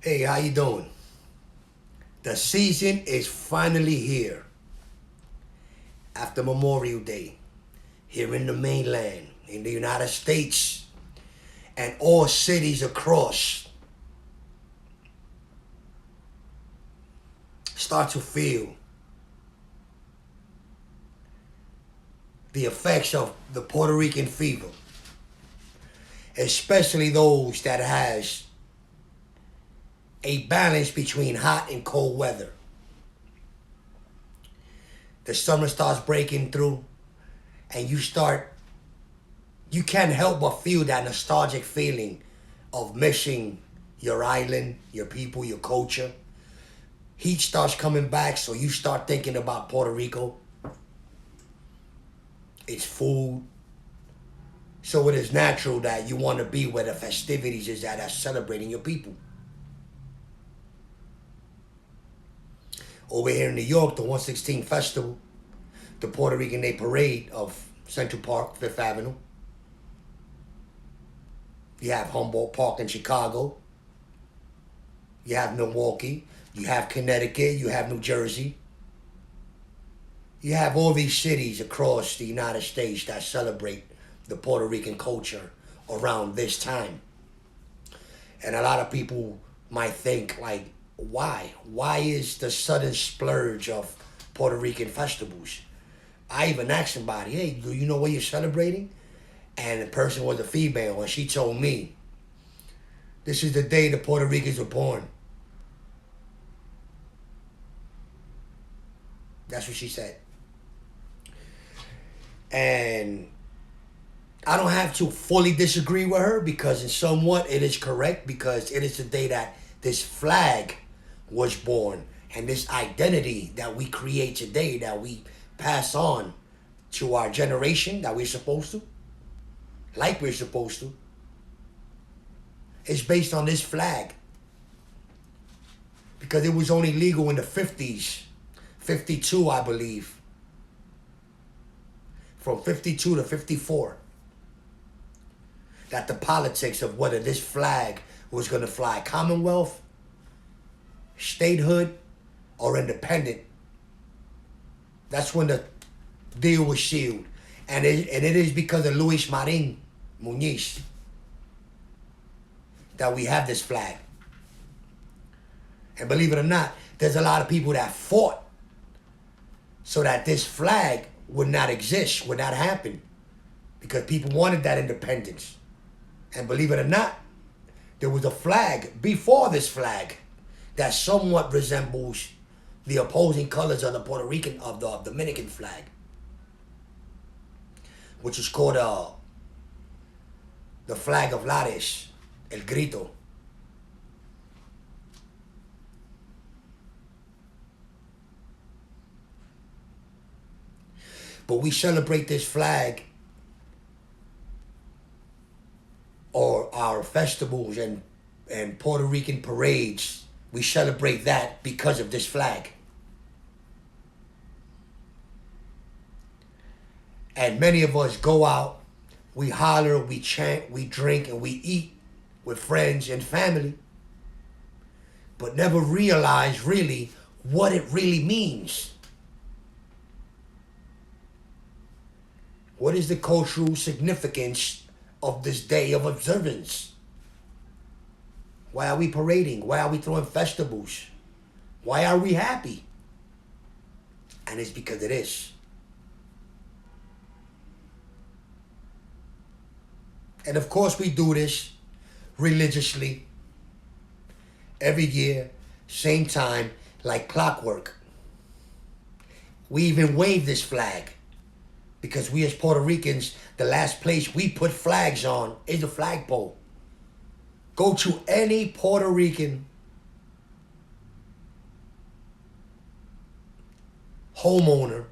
Hey, how you doing? The season is finally here. After Memorial Day, here in the mainland, in the United States, and all cities across, start to feel the effects of the Puerto Rican fever, especially those that has a balance between hot and cold weather. The summer starts breaking through, and you can't help but feel that nostalgic feeling of missing your island, your people, your culture. Heat starts coming back, so you start thinking about Puerto Rico, its food. So it is natural that you want to be where the festivities is at, celebrating your people. Over here in New York, the 116 Festival, the Puerto Rican Day Parade of Central Park, Fifth Avenue. You have Humboldt Park in Chicago. You have Milwaukee. You have Connecticut. You have New Jersey. You have all these cities across the United States that celebrate the Puerto Rican culture around this time. And a lot of people might think, like, why? Why is the sudden splurge of Puerto Rican festivals? I even asked somebody, hey, do you know what you're celebrating? And the person was a female, and she told me, this is the day the Puerto Ricans were born. That's what she said. And I don't have to fully disagree with her, because in somewhat it is correct, because it is the day that this flag was born, and this identity that we create today, that we pass on to our generation, that we're supposed to, like we're supposed to, is based on this flag. Because it was only legal in the 50s, 52 I believe, from 52 to 54, that the politics of whether this flag was going to fly Commonwealth, statehood, or independent, that's when the deal was sealed. And it is because of Luis Marin Muñiz that we have this flag. And believe it or not, there's a lot of people that fought so that this flag would not exist, would not happen, because people wanted that independence. And believe it or not, there was a flag before this flag that somewhat resembles the opposing colors of the Puerto Rican, of the Dominican flag, which is called the flag of Lares, El Grito. But we celebrate this flag, or our festivals and Puerto Rican parades, we celebrate that because of this flag. And many of us go out, we holler, we chant, we drink, and we eat with friends and family, but never realize really what it really means. What is the cultural significance of this day of observance? Why are we parading? Why are we throwing festivals? Why are we happy? And it's because it is. And of course we do this religiously every year, same time, like clockwork. We even wave this flag, because we as Puerto Ricans, the last place we put flags on is the flagpole. Go to any Puerto Rican homeowner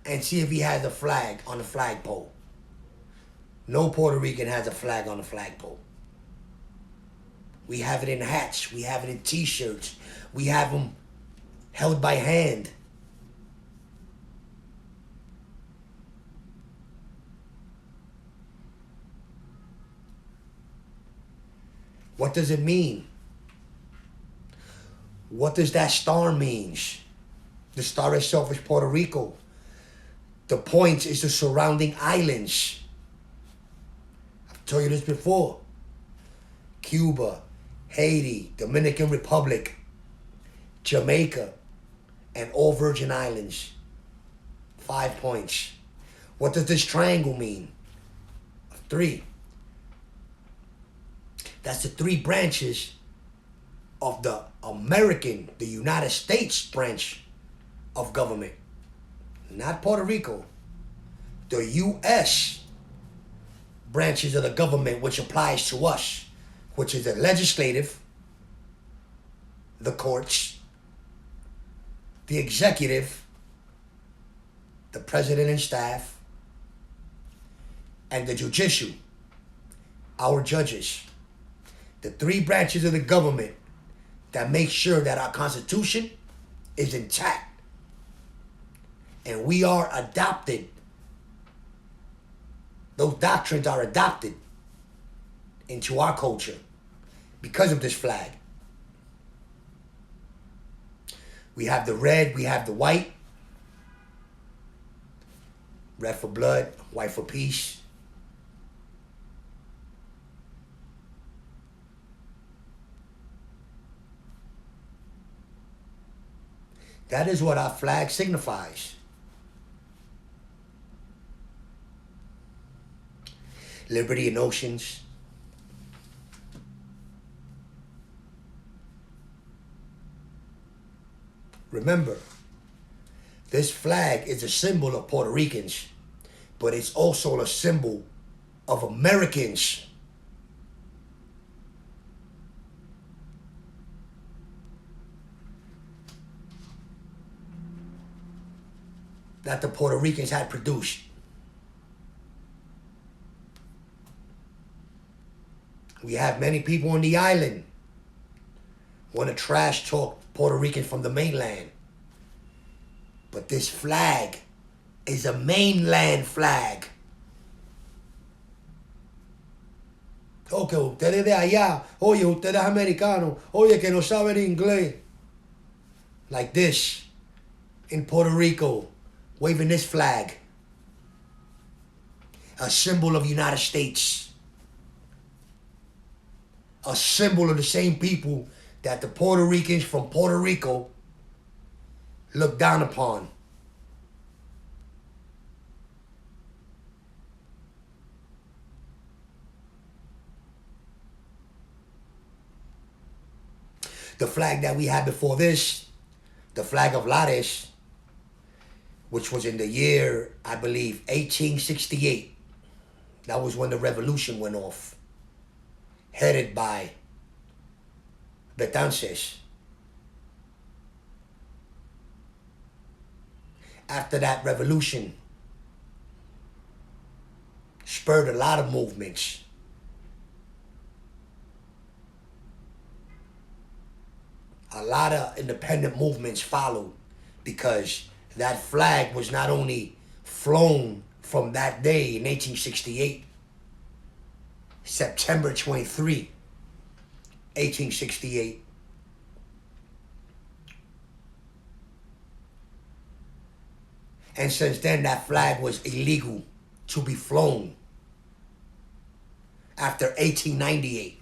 and see if he has a flag on the flagpole. No Puerto Rican has a flag on the flagpole. We have it in hats. We have it in t-shirts. We have them held by hand. What does it mean What does that star mean? The star itself is Puerto Rico. The point is the surrounding islands. I've told you this before. Cuba, Haiti, Dominican Republic, Jamaica, and all Virgin Islands. 5 points. What does this triangle mean? 3. That's the 3 branches of the the United States branch of government. Not Puerto Rico. The U.S. branches of the government which applies to us, which is the legislative, the courts, the executive, the president and staff, and the judicial, our judges. The 3 branches of the government that make sure that our Constitution is intact. And we are adopted. Those doctrines are adopted into our culture because of this flag. We have the red, we have the white. Red for blood, white for peace. That is what our flag signifies. Liberty in oceans. Remember, this flag is a symbol of Puerto Ricans, but it's also a symbol of Americans. That the Puerto Ricans had produced. We have many people on the island want to trash talk Puerto Rican from the mainland. But this flag is a mainland flag. Ok, ustedes de allá. Oye, ustedes americanos. Oye, que no saben inglés. Like this. In Puerto Rico. Waving this flag. A symbol of the United States. A symbol of the same people that the Puerto Ricans from Puerto Rico look down upon. The flag that we had before this, the flag of Lares, which was in the year, I believe, 1868. That was when the revolution went off, headed by Betances. After that revolution, spurred a lot of movements. A lot of independent movements followed because that flag was not only flown from that day in 1868, September 23, 1868. And since then, that flag was illegal to be flown after 1898,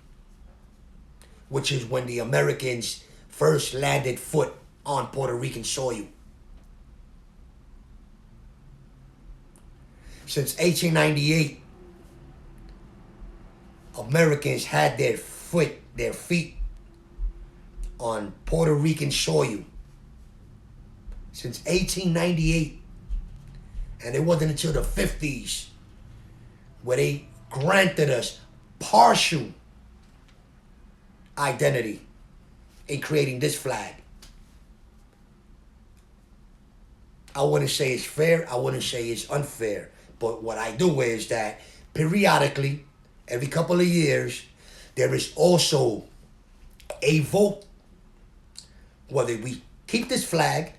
which is when the Americans first landed foot on Puerto Rican soil. Since 1898, Americans had their feet on Puerto Rican soil. Since 1898. And it wasn't until the 50s where they granted us partial identity in creating this flag. I wouldn't say it's fair. I wouldn't say it's unfair. But what I do is that periodically, every couple of years, there is also a vote whether we keep this flag,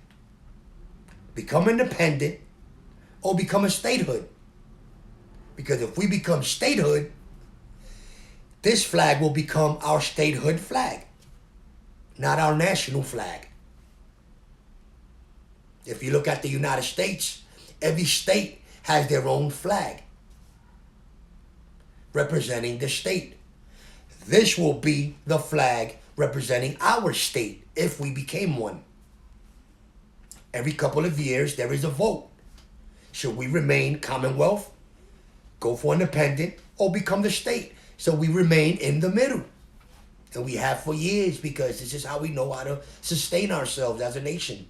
become independent, or become a statehood. Because if we become statehood, this flag will become our statehood flag. not our national flag. If you look at the United States, every state has their own flag representing the state. This will be the flag representing our state if we became one. Every couple of years, there is a vote. Should we remain Commonwealth, go for independent, or become the state? So we remain in the middle. And we have for years, because this is how we know how to sustain ourselves as a nation.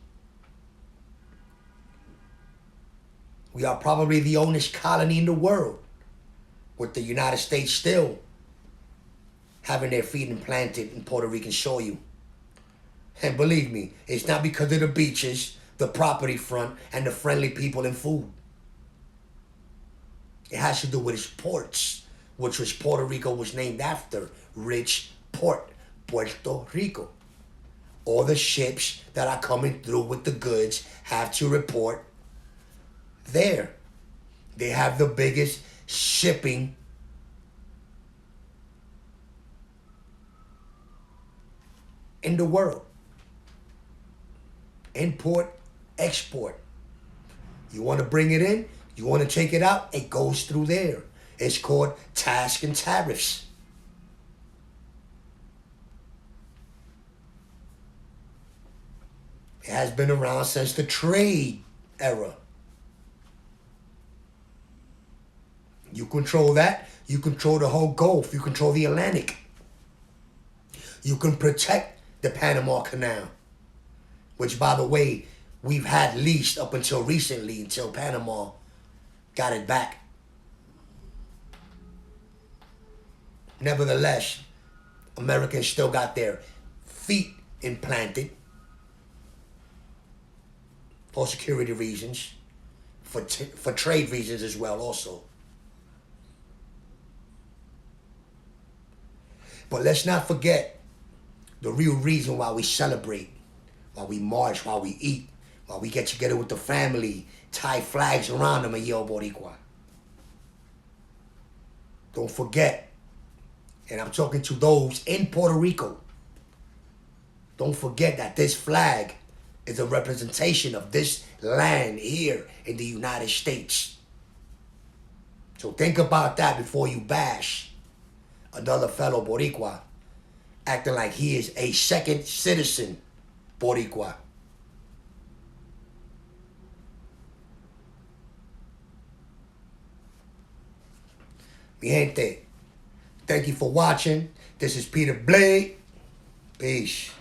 We are probably the oldest colony in the world, with the United States still having their feet implanted in Puerto Rican soil. And believe me, it's not because of the beaches, the property front, and the friendly people and food. It has to do with its ports, which was Puerto Rico was named after, rich port, Puerto Rico. All the ships that are coming through with the goods have to report there. They have the biggest shipping in the world. Import, export. You want to bring it in, you want to take it out, it goes through there. It's called tax and tariffs. It has been around since the trade era. You control that, you control the whole Gulf, you control the Atlantic. You can protect the Panama Canal, which, by the way, we've had leased up until recently, until Panama got it back. Nevertheless, Americans still got their feet implanted for security reasons, for trade reasons as well also. But let's not forget the real reason why we celebrate, why we march, why we eat, why we get together with the family, tie flags around them and yell Boricua. Don't forget, and I'm talking to those in Puerto Rico, don't forget that this flag is a representation of this land here in the United States. So think about that before you bash another fellow Boricua, acting like he is a second citizen Boricua. Mi gente, thank you for watching. This is Peter Blade. Peace.